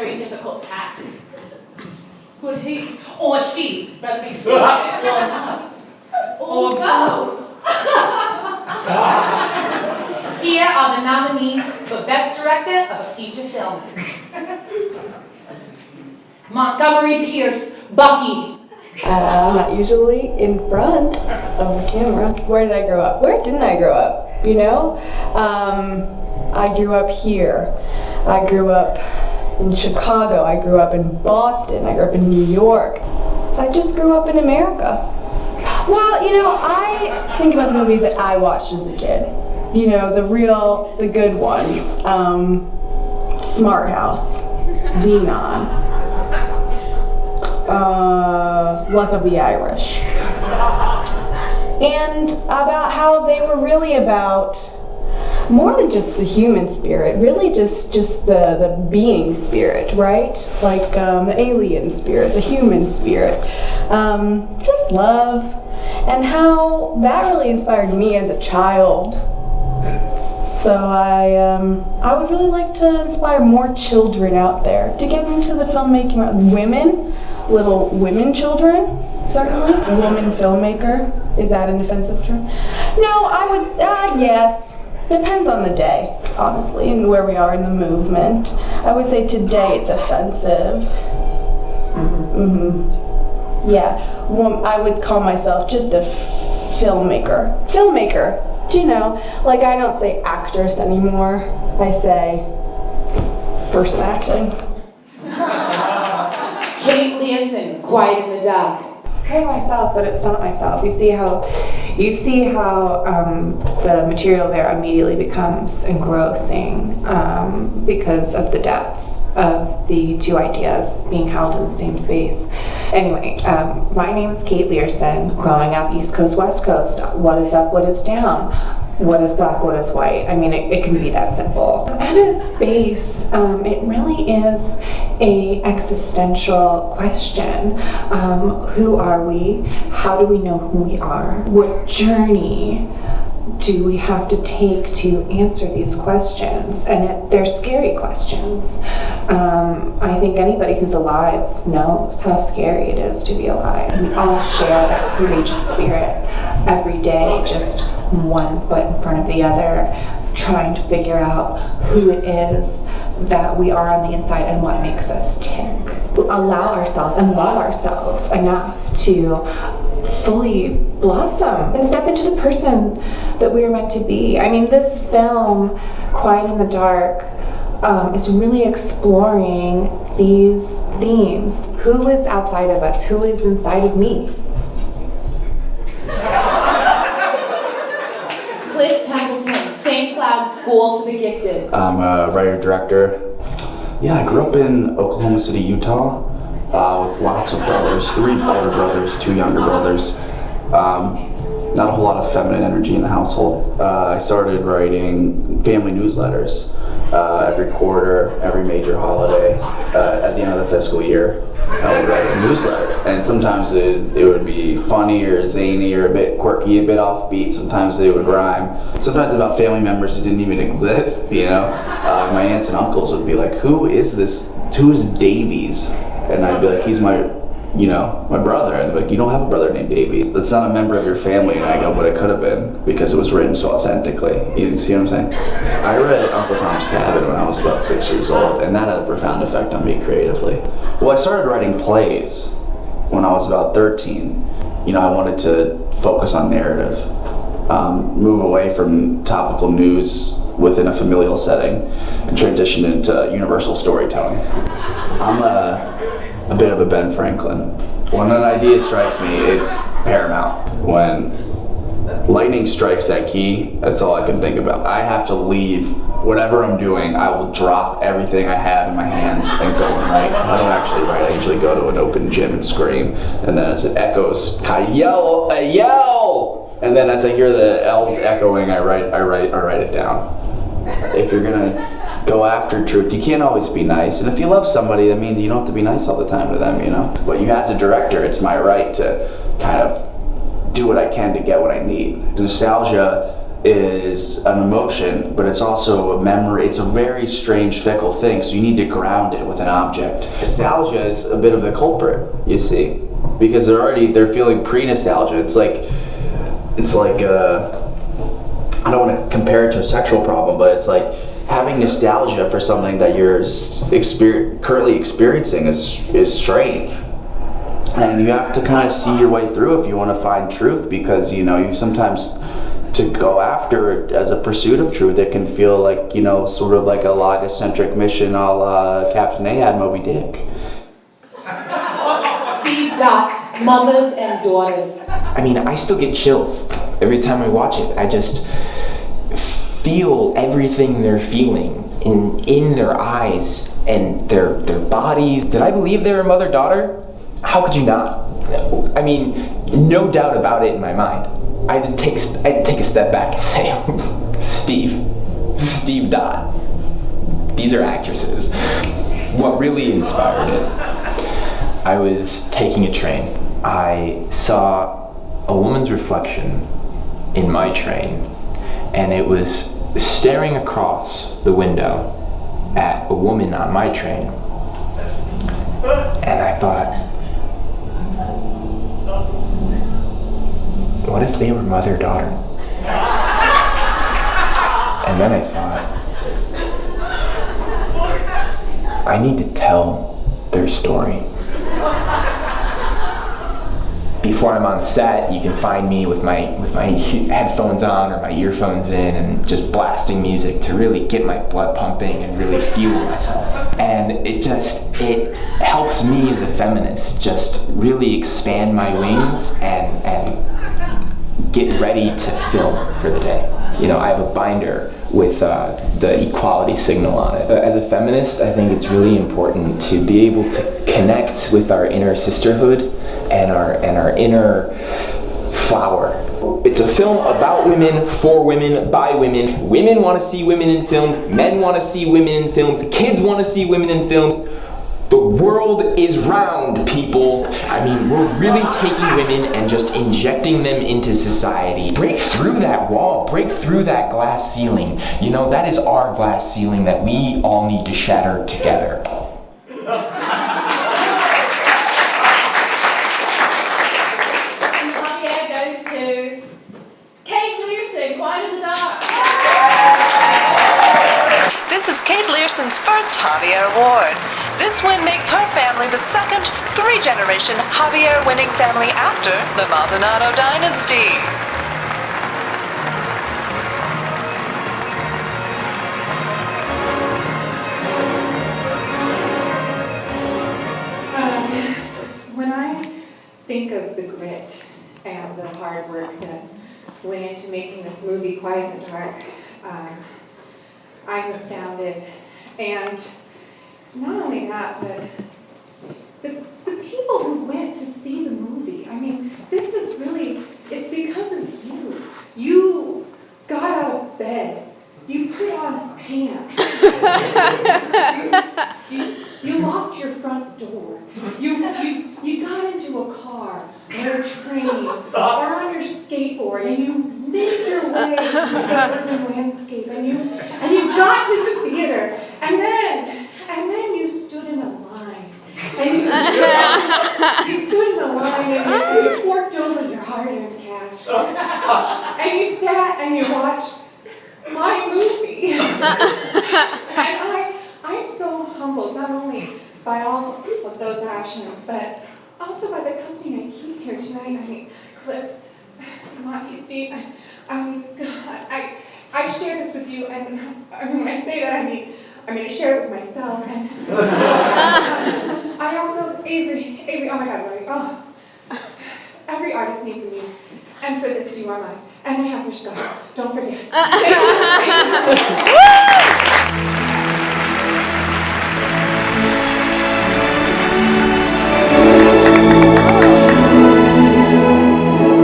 very difficult task. Would he Or she rather be feared or loved? or both? Here are the nominees for Best Director of a Feature Film. Montgomery Pierce, Bucky. I'm not usually in front of the camera. Where did I grow up? Where didn't I grow up? You know? I grew up here. I grew up in Chicago. I grew up in Boston. I grew up in New York. I just grew up in America. Well, you know, I think about the movies that I watched as a kid. You know, the good ones. Smart House, Xenon, Luck of the Irish. And about how they were really about more than just the human spirit, really just the being spirit, right? Like the alien spirit, the human spirit. Just love. And how that really inspired me as a child. So I would really like to inspire more children out there to get into the filmmaking. Women, little women children, certainly. A woman filmmaker, is that an offensive term? No, I would, yes. Depends on the day, honestly, and where we are in the movement. I would say today it's offensive. Yeah, I would call myself just a filmmaker. Filmmaker. Do you know, like I don't say actress anymore, I say person acting. Kate Leeson, Quiet in the Dark. Play myself, but it's not myself. You see how the material there immediately becomes engrossing because of the depth of the two ideas being held in the same space. Anyway, my name is Kate Learson. Growing up East Coast, West Coast, what is up, what is down? What is black, what is white? I mean, it can be that simple. At its base, it really is a existential question. Who are we? How do we know who we are? What journey do we have to take to answer these questions? And they're scary questions. I think anybody who's alive knows how scary it is to be alive. We all share that courageous spirit every day, just one foot in front of the other, trying to figure out who it is that we are on the inside and what makes us tick. Allow ourselves and love ourselves enough to fully blossom and step into the person that we are meant to be. I mean, this film, Quiet in the Dark, is really exploring these themes. Who is outside of us? Who is inside of me? Cliff Templeton, St. Cloud School for the Gifted. I'm a writer-director. Yeah, I grew up in Oklahoma City, Utah, with lots of brothers, 3 older brothers, 2 younger brothers. Not a whole lot of feminine energy in the household. I started writing family newsletters every quarter, every major holiday. At the end of the fiscal year, I would write a newsletter. And sometimes it would be funny or zany or a bit quirky, a bit offbeat. Sometimes they would rhyme. Sometimes about family members who didn't even exist, you know? My aunts and uncles would be like, who is this? Who is Davies? And I'd be like, he's my brother. And they're like, you don't have a brother named Davey. That's not a member of your family. And I go, but it could have been, because it was written so authentically. You see what I'm saying? I read Uncle Tom's Cabin when I was about 6 years old, and that had a profound effect on me creatively. Well, I started writing plays when I was about 13. You know, I wanted to focus on narrative, move away from topical news within a familial setting, and transition into universal storytelling. I'm a bit of a Ben Franklin. When an idea strikes me, it's paramount. When lightning strikes that key, that's all I can think about. I have to leave whatever I'm doing. I will drop everything I have in my hands and go and write. I don't actually write. I usually go to an open gym and scream, and then as it echoes, I yell, I yell! And then as I hear the elves echoing, I write it down. If you're gonna go after truth, you can't always be nice. And if you love somebody, that means you don't have to be nice all the time to them, you know? But you, as a director, it's my right to kind of do what I can to get what I need. Nostalgia is an emotion, but it's also a memory. It's a very strange, fickle thing, so you need to ground it with an object. Nostalgia is a bit of the culprit, you see, because they're feeling pre-nostalgia. It's like I don't want to compare it to a sexual problem, but it's like having nostalgia for something that you're currently experiencing is strange. And you have to kind of see your way through if you want to find truth, because you sometimes, to go after it as a pursuit of truth, it can feel like, sort of like a logocentric mission a la Captain Ahab, Moby Dick. Steve Dot, mothers and daughters. I mean, I still get chills every time I watch it. I just feel everything they're feeling in their eyes and their bodies. Did I believe they were mother-daughter? How could you not? I mean, no doubt about it in my mind. I'd take a step back and say, Steve Dot. These are actresses. What really inspired it, I was taking a train. I saw a woman's reflection in my train, and it was staring across the window at a woman on my train. And I thought, what if they were mother-daughter? And then I thought, I need to tell their story. Before I'm on set, you can find me with my headphones on or my earphones in and just blasting music to really get my blood pumping and really fuel myself. And it helps me as a feminist just really expand my wings and get ready to film for the day. I have a binder with the equality signal on it. As a feminist, I think it's really important to be able to connect with our inner sisterhood and our inner flower. It's a film about women, for women, by women. Women want to see women in films, men want to see women in films, kids want to see women in films. The world is round, people. I mean, we're really taking women and just injecting them into society. Break through that wall, break through that glass ceiling. That is our glass ceiling that we all need to shatter together. Javier goes to Kate Learson, Quiet in the Dark. This is Kate Learson's first Javier Award. This win makes her family the second three-generation Javier-winning family after the Maldonado dynasty. When I think of the grit and the hard work that went into making this movie, Quiet in the Dark, I'm astounded. And not only that, but the people who went to see the movie, I mean, this is really, it's because of you. You got out of bed. You put on pants. You locked your front door. You got into a car or a train or on your skateboard, and you made your way through the urban landscape, and you got to the theater, and then you stood in a line, and you stood in a line, and you forked over your hard-earned cash, and you sat and you watched my movie. And I'm so humbled, not only by all of those actions, but also by the company I keep here tonight. I mean, Cliff, Monty, Steve, God, I share this with you, and when I say that, I mean I share it with myself, and I also, Avery, oh my God, Lori, every artist needs a muse, and for this you are mine, and I have your scar, don't forget. Thank you so much.